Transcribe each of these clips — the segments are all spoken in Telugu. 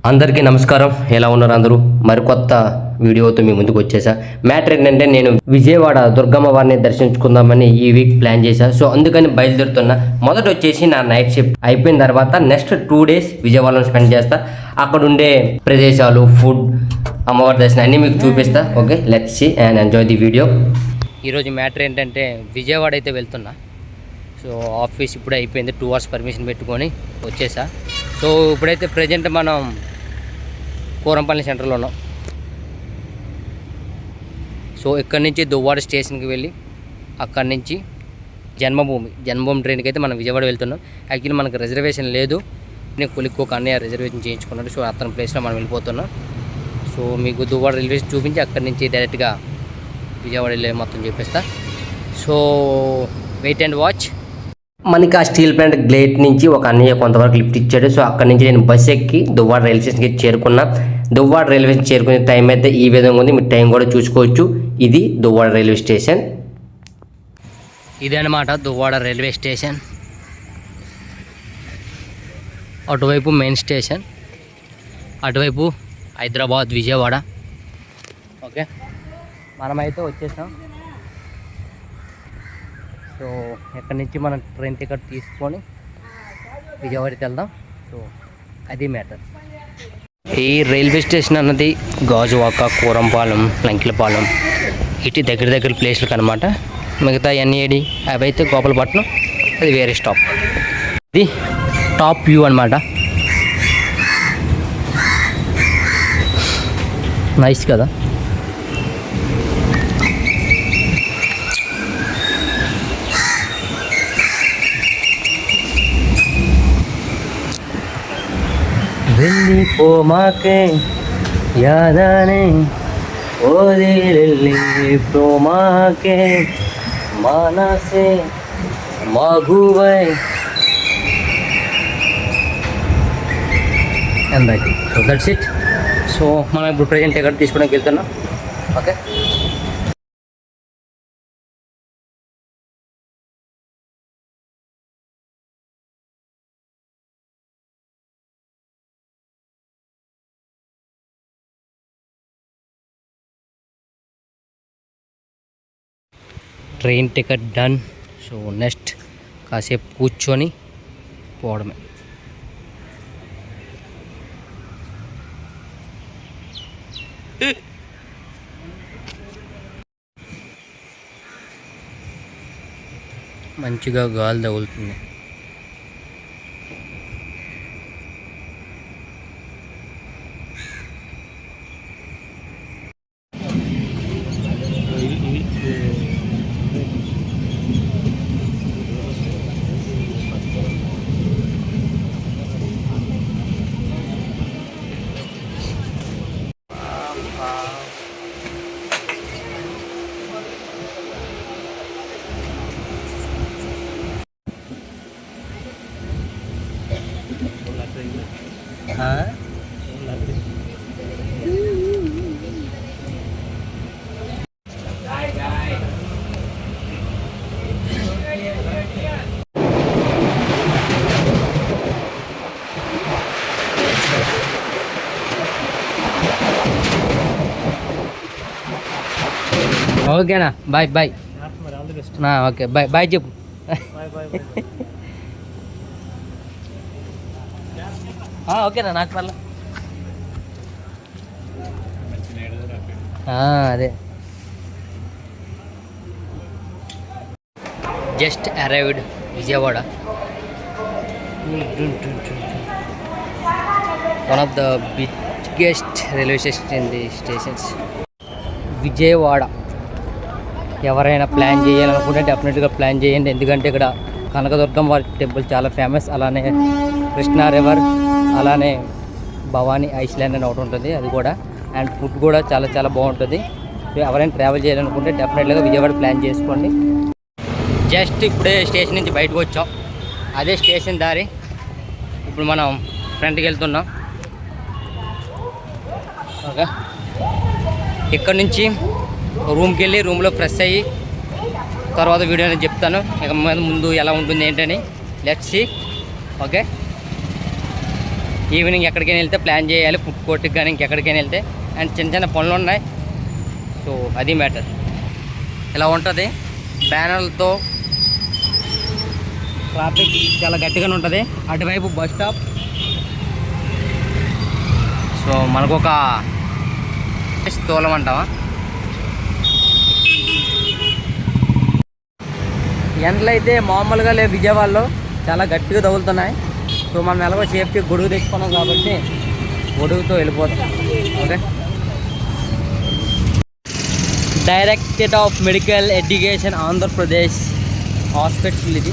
అందరికీ నమస్కారం. ఎలా ఉన్నారు అందరూ? మరికొత్త వీడియోతో మీ ముందుకు వచ్చేసా. మ్యాటర్ ఏంటంటే, నేను విజయవాడ దుర్గమ్మ వారిని దర్శించుకుందామని ఈ వీక్ ప్లాన్ చేశా. సో అందుకని బయలుదేరుతున్నా. మొదట వచ్చేసి నా నైట్ షిఫ్ట్ అయిపోయిన తర్వాత నెక్స్ట్ 2 days విజయవాడలో స్పెండ్ చేస్తా. అక్కడ ఉండే ప్రదేశాలు, ఫుడ్, అమ్మవారి దర్శనం అన్నీ మీకు చూపిస్తా. Okay, let's see and enjoy the video. ఈరోజు మ్యాటర్ ఏంటంటే, విజయవాడ అయితే వెళ్తున్నా. సో ఆఫీస్ ఇప్పుడే అయిపోయింది. 2 hours పర్మిషన్ పెట్టుకొని వచ్చేసా. సో ఇప్పుడైతే ప్రజెంట్ మనం కోరంపల్లి సెంటర్లో ఉన్నాం. సో ఇక్కడి నుంచి దువ్వాడ స్టేషన్కి వెళ్ళి అక్కడి నుంచి జన్మభూమి ట్రైన్కి అయితే మనం విజయవాడ వెళ్తున్నాం. యాక్చువల్లీ మనకు రిజర్వేషన్ లేదు. నేను కొలిక్కు ఒక అన్నయ్య రిజర్వేషన్ చేయించుకున్నాడు. సో అతని ప్లేస్లో మనం వెళ్ళిపోతున్నాం. సో మీకు దువ్వాడ రైల్వే స్టేషన్ చూపించి అక్కడి నుంచి డైరెక్ట్గా విజయవాడ వెళ్ళే మొత్తం చూపిస్తా. So wait and watch. మనకి ఆ స్టీల్ ప్లాంట్ గేట్ నుంచి ఒక అన్నయ్య కొంతవరకు లిఫ్ట్ ఇచ్చాడు. సో అక్కడి నుంచి నేను బస్ ఎక్కి దువ్వాడ రైల్వే స్టేషన్కి చేరుకున్నా. దువ్వాడ రైల్వే స్టేషన్ చేరుకునే టైం అయితే ఈ విధంగా ఉంది. మీరు టైం కూడా చూసుకోవచ్చు. ఇది దువ్వాడ రైల్వే స్టేషన్. ఇదే అనమాట దువ్వాడ రైల్వే స్టేషన్. అటువైపు మెయిన్ స్టేషన్, అటువైపు హైదరాబాద్, విజయవాడ. ఓకే, మనమైతే వచ్చేసాం. సో ఎక్కడి నుంచి మనం ట్రైన్ టికెట్ తీసుకొని విజయవాడకి వెళ్దాం. సో అది మ్యాటర్. ఈ రైల్వే స్టేషన్ అన్నది గాజువాక, కోరంపాలెం, లంకిలపాలెం ఇటు దగ్గర ప్లేస్లకు అనమాట. మిగతా ఎన్ఏడి అవి అయితే గోపాలపట్నం, అది వేరే స్టాప్. ఇది టాప్ వ్యూ అనమాట. నైస్ కదా. వెళ్ళిపోమాకే యాదానే ఓదిలిపోమాకే మనసే మగువై and right. So that's it. So మనం ఇప్పుడు ప్రజెంట్ ఎక్కడ తీసుకోవడానికి వెళ్తున్నాం. Okay, train ticket done. So next కాసేపు కూర్చొని పోవడమే. మంచిగా గాలి తగులుతుంది. ఓకేనా, bye bye. Okay bye bye చెప్పు. ఓకేనా, నాకు పర్లే. అదే just arrived Vijayawada. One of the biggest railway station in the stations Vijayawada. ఎవరైనా ప్లాన్ చేయాలనుకుంటే డెఫినెట్గా ప్లాన్ చేయండి. ఎందుకంటే ఇక్కడ కనకదుర్గమ్మ వారి టెంపుల్ చాలా ఫేమస్. అలానే కృష్ణా రివర్, అలానే భవానీ ఐస్లాండ్ అని ఒకటి ఉంటుంది, అది కూడా. అండ్ ఫుడ్ కూడా చాలా చాలా బాగుంటుంది. సో ఎవరైనా ట్రావెల్ చేయాలనుకుంటే డెఫినెట్గా విజయవాడ ప్లాన్ చేసుకోండి. జస్ట్ ఇప్పుడే స్టేషన్ నుంచి బయటకు వచ్చాం. అదే స్టేషన్ దారి. ఇప్పుడు మనం ఫ్రంట్కి వెళ్తున్నాం. ఓకే, ఇక్కడ నుంచి రూమ్కి వెళ్ళి రూమ్లో ఫ్రెష్ అయ్యి తర్వాత వీడియో అనేది చెప్తాను. ఇక ముందు ఎలా ఉంటుంది ఏంటని. Let's see. ఓకే, ఈవినింగ్ ఎక్కడికైనా వెళ్తే ప్లాన్ చేయాలి, ఫుడ్ కోర్ట్కి కానీ ఇంకెక్కడికైనా వెళ్తే. అండ్ చిన్న చిన్న పనులు ఉన్నాయి. సో అది మ్యాటర్. ఇలా ఉంటుంది బ్యానర్లతో, ట్రాఫిక్ చాలా గట్టిగానే ఉంటుంది. అటువైపు బస్ స్టాప్. సో మనకు ఒక స్థూలం అంటావా. ఎండలు అయితే మామూలుగా లేవు, విజయవాడలో చాలా గట్టిగా తగులుతున్నాయి. సో మనం ఎలాగో సేఫ్టీ గొడుగు తెచ్చుకున్నాం కాబట్టి గొడుగుతో వెళ్ళిపోతాం. Okay, directorate of medical education Andhra Pradesh hospital ఇది.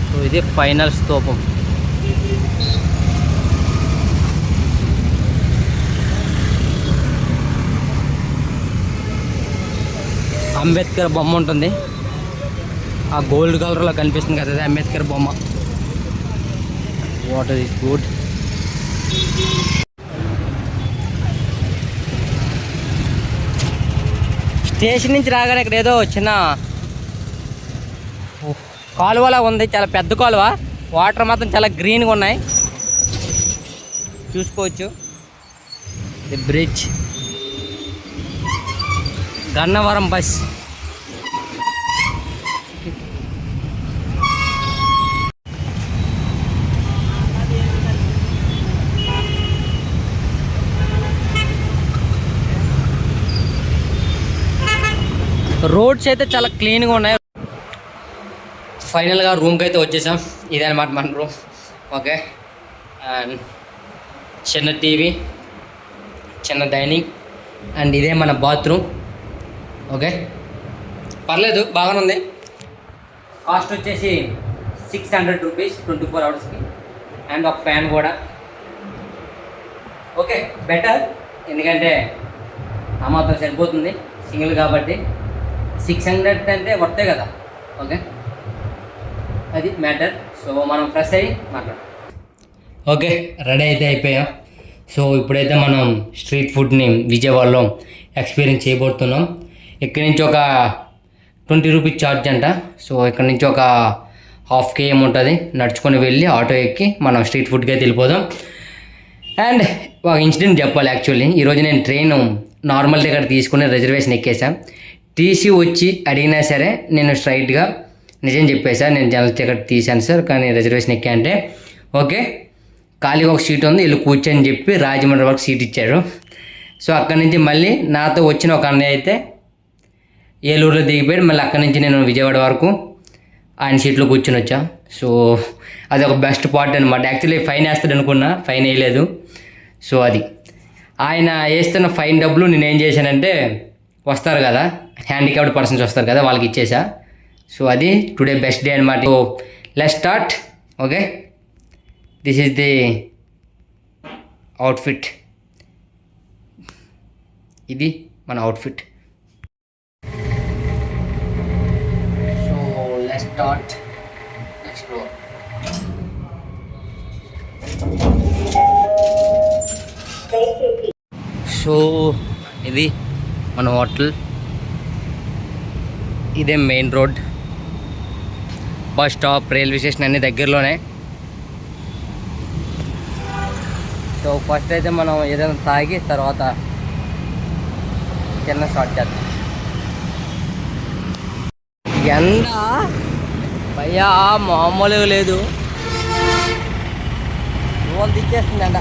సో ఇది ఫైనల్ స్తూపం. అంబేద్కర్ బొమ్మ ఉంటుంది, ఆ గోల్డ్ కలర్లో కనిపిస్తుంది కదా, అదే అంబేద్కర్ బొమ్మ. Water is good. స్టేషన్ నుంచి రాగానే ఇక్కడ ఏదో చిన్న కాలువలా ఉంది, చాలా పెద్ద కాలువ. వాటర్ మాత్రం చాలా గ్రీన్గా ఉన్నాయి, చూసుకోవచ్చు. The bridge, Gannavaram bus. Roads అయితే చాలా క్లీన్గా ఉన్నాయి. ఫైనల్గా రూమ్కి అయితే వచ్చేసాం. ఇదే అనమాట మన రూమ్. ఓకే, అండ్ చిన్న టీవీ, చిన్న డైనింగ్, అండ్ ఇదే మన బాత్రూమ్. ఓకే, పర్లేదు, బాగానే ఉంది. కాస్ట్ వచ్చేసి 600 రూపీస్ 24 అవర్స్కి, అండ్ ఒక ఫ్యాన్ కూడా. ఓకే, బెటర్, ఎందుకంటే ఆ మాత్రం సరిపోతుంది సింగిల్ కాబట్టి. 600 అంటే వర్తే కదా. ఓకే, అది మ్యాటర్. సో మనం ఫ్రెష్ అయ్యి మాట్లాడదాం. ఓకే, రెడీ అయితే అయిపోయాం. సో ఇప్పుడైతే మనం స్ట్రీట్ ఫుడ్ని విజయవాడలో ఎక్స్పీరియన్స్ చేయబోతున్నాం. ఇక్కడి నుంచి ఒక 20 రూపీస్ ఛార్జ్ అంట. సో ఇక్కడ నుంచి ఒక 1/2 km ఉంటుంది. నడుచుకొని వెళ్ళి ఆటో ఎక్కి మనం స్ట్రీట్ ఫుడ్కి అయితే వెళ్ళిపోదాం. అండ్ ఒక ఇన్సిడెంట్ చెప్పాలి. యాక్చువల్లీ ఈరోజు నేను ట్రైన్ నార్మల్ టికెట్ తీసుకుని రిజర్వేషన్ ఎక్కేసాను. టీసీ వచ్చి అడిగినా సరే నేను స్ట్రైట్గా నిజం చెప్పేసా, నేను జనరల్ టికెట్ తీసాను సార్, కానీ రిజర్వేషన్ ఎక్కా అంటే ఓకే ఖాళీగా ఒక సీట్ ఉంది వెళ్ళి కూర్చొని చెప్పి రాజమండ్రి వరకు సీట్ ఇచ్చారు. సో అక్కడి నుంచి మళ్ళీ నాతో వచ్చిన ఒక అన్నయ్య అయితే ఏలూరులో దిగిపోయాడు. మళ్ళీ అక్కడి నుంచి నేను విజయవాడ వరకు ఆయన సీట్లో కూర్చొని వచ్చా. సో అది ఒక బెస్ట్ పార్ట్ అనమాట. యాక్చువల్లీ ఫైన్ వేస్తాడు అనుకున్నా, ఫైన్ వేయలేదు. సో అది ఆయన వేస్తున్న ఫైన్ డబ్బులు నేను ఏం చేశానంటే, వస్తారు కదా హ్యాండిక్యాప్డ్ పర్సన్స్ వస్తారు కదా, వాళ్ళకి ఇచ్చేసా. సో అది టుడే బెస్ట్ డే అనమాట. So let's start. Okay, this is the outfit. ఇది మన outfit. So let's start explore. So ఇది మన హోటల్, ఇదే main road, bus stop, railway station అన్నీ దగ్గరలోనే. సో ఫస్ట్ అయితే మనం ఏదైనా తాగి తర్వాత చిన్న స్టార్ట్ చేద్దాం. ఎండ భయ్యా మామూలుగా లేదు, వాళ్ళు తెచ్చేస్తుంది ఎండ.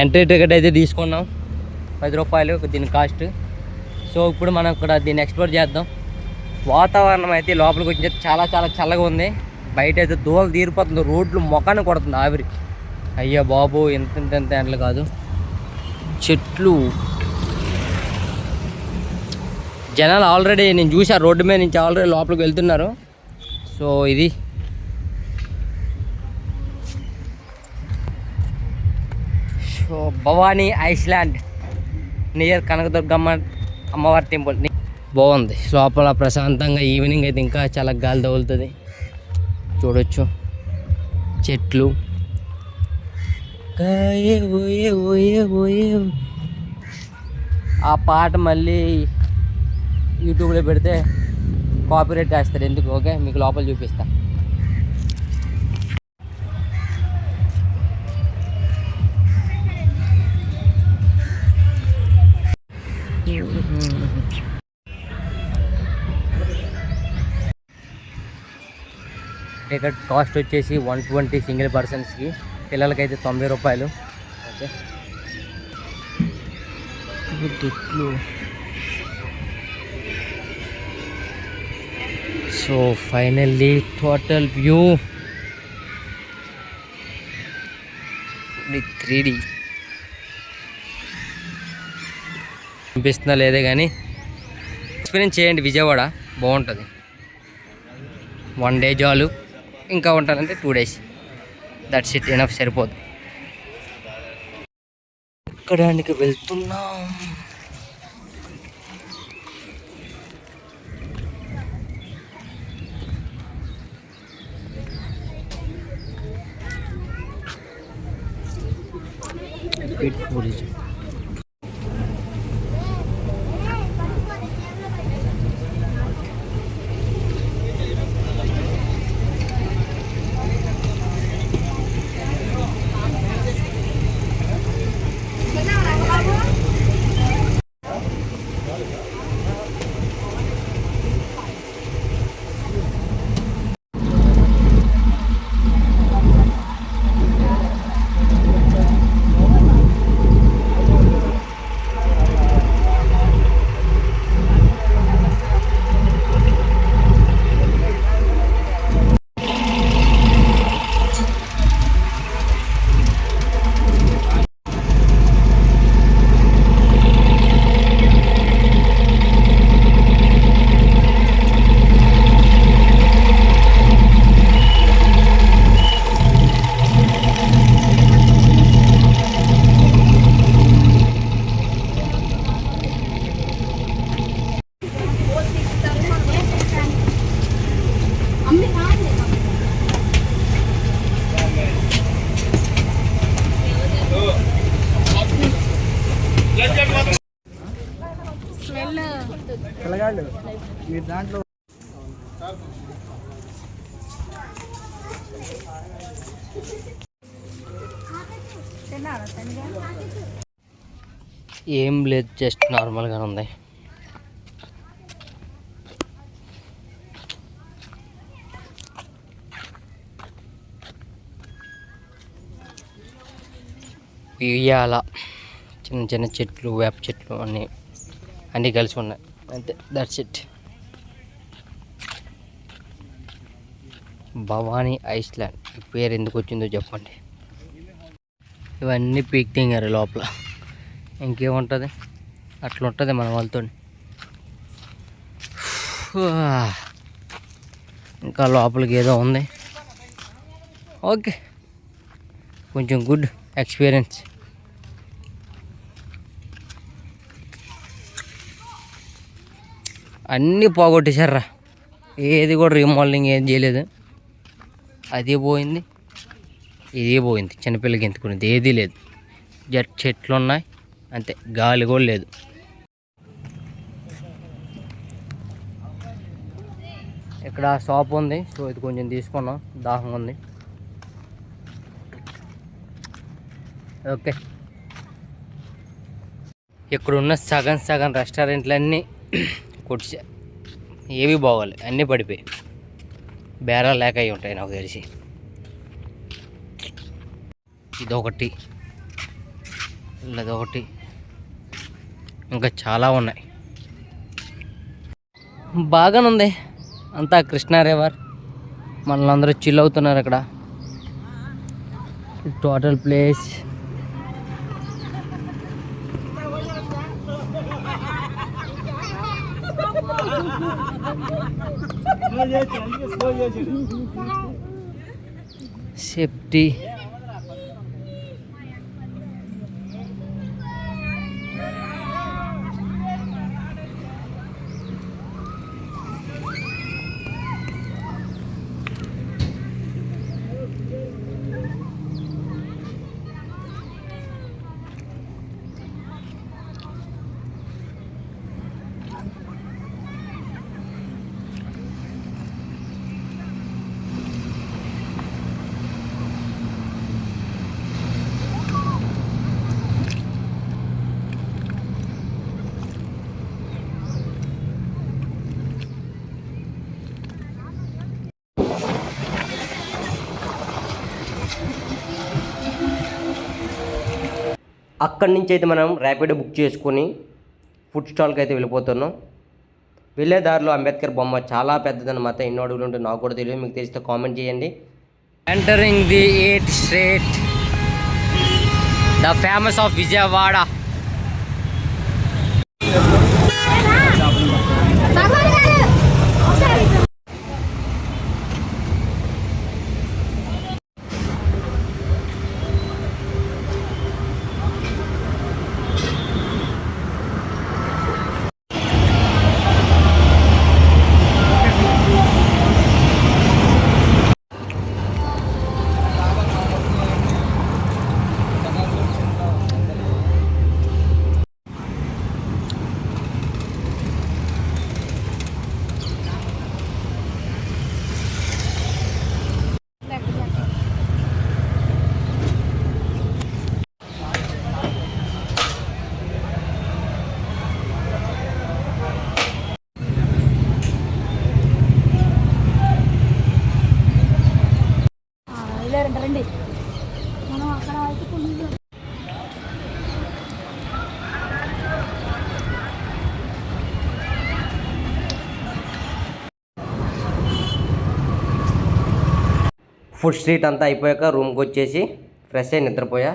ఎంట్రీ టికెట్ అయితే తీసుకున్నాం, 10 రూపాయలు దీని కాస్ట్. సో ఇప్పుడు మనం ఇక్కడ దీన్ని ఎక్స్ప్లోర్ చేద్దాం. వాతావరణం అయితే లోపలికి వచ్చిన చాలా చాలా చల్లగా ఉంది. బయట అయితే దూరం తీరిపోతుంది, రోడ్లు మొఖాన్ని కొడుతుంది ఆవిరి. అయ్యా బాబు, ఎంత ఎండలు కాదు, చెట్లు జనాలు ఆల్రెడీ నేను చూసా రోడ్డు మీద నుంచి ఆల్రెడీ లోపలికి వెళ్తున్నారు. సో ఇది so Bhavani Iceland near Kanakadurgamma అమ్మవారి టెంపుల్ బాగుంది. లోపల ప్రశాంతంగా ఈవినింగ్ అయితే ఇంకా చాలా గాలి తగులుతుంది. చూడొచ్చు చెట్లు. ఆ పాట మళ్ళీ యూట్యూబ్లో పెడితే కాపీరైట్ వేస్తారు ఎందుకు. ఓకే, మీకు లోపల చూపిస్తా. టికెట్ కాస్ట్ వచ్చేసి 120 సింగిల్ పర్సన్స్కి, పిల్లలకైతే 90 రూపాయలు. ఓకే, టిట్లు. So finally total view 3D అనిపిస్తుందా లేదే కానీ ఎక్స్పీరియన్స్ చేయండి. విజయవాడ బాగుంటుంది. 1 డే చాలు, ఇంకా ఉంటానంటే 2 days. దట్స్ ఇట్, ఎనఫ్, సరిపోదు. ఎక్కడానికి వెళ్తున్నాం. మీరు దాంట్లో ఏం లేదు, జస్ట్ నార్మల్గా ఉంది. ఇయ్యాల చిన్న చిన్న చెట్లు, వేప చెట్లు అన్నీ కలిసి ఉన్నాయి అంతే. That's it. భవానీ ఐస్లాండ్ ఈ పేరు ఎందుకు వచ్చిందో చెప్పండి. ఇవన్నీ పీక్ తింగారు లోపల, ఇంకేముంటుంది, అట్లా ఉంటుంది మన వాళ్ళతో. ఇంకా లోపలికి ఏదో ఉంది. ఓకే, కొంచెం గుడ్ ఎక్స్పీరియన్స్. అన్నీ పోగొట్టేశారా, ఏది కూడా రీమోడలింగ్ ఏం చేయలేదు. అది పోయింది, ఇది పోయింది, చిన్నపిల్లకి ఎంతుకునేది ఏదీ లేదు. చెట్లు ఉన్నాయి అంతే, గాలి కూడా లేదు. ఇక్కడ షాప్ ఉంది, సో ఇది కొంచెం తీసుకున్నాం, దాహం ఉంది. ఓకే, ఇక్కడున్న సగం రెస్టారెంట్లన్నీ కొట్టి ఏవి బాగోవాలి, అన్నీ పడిపోయి బేరాలు లేక అయి ఉంటాయి నాకు తెలిసి. ఇదొకటి, అదొకటి, ఇంకా చాలా ఉన్నాయి. బాగానుంది అంతా, కృష్ణా రివర్, మనల్ని అందరూ చిల్ అవుతున్నారు అక్కడ. టోటల్ ప్లేస్ సేఫ్టీ అక్కడి నుంచి అయితే మనం ర్యాపిడో బుక్ చేసుకొని ఫుడ్ స్టాల్కి అయితే వెళ్ళిపోతున్నాం. వెళ్ళే దారిలో అంబేద్కర్ బొమ్మ చాలా పెద్దదన్నమాట. ఎన్నో అడుగులు ఉంటే నాకు కూడా తెలియదు, మీకు తెలిస్తే కామెంట్ చేయండి. Entering the 8th street, the famous of Vijayawada. రండి మనం అక్కడ ఫుడ్ స్ట్రీట్ అంతా అయిపోయాక రూమ్కి వచ్చేసి ఫ్రెష్ అయి నిద్రపోయా.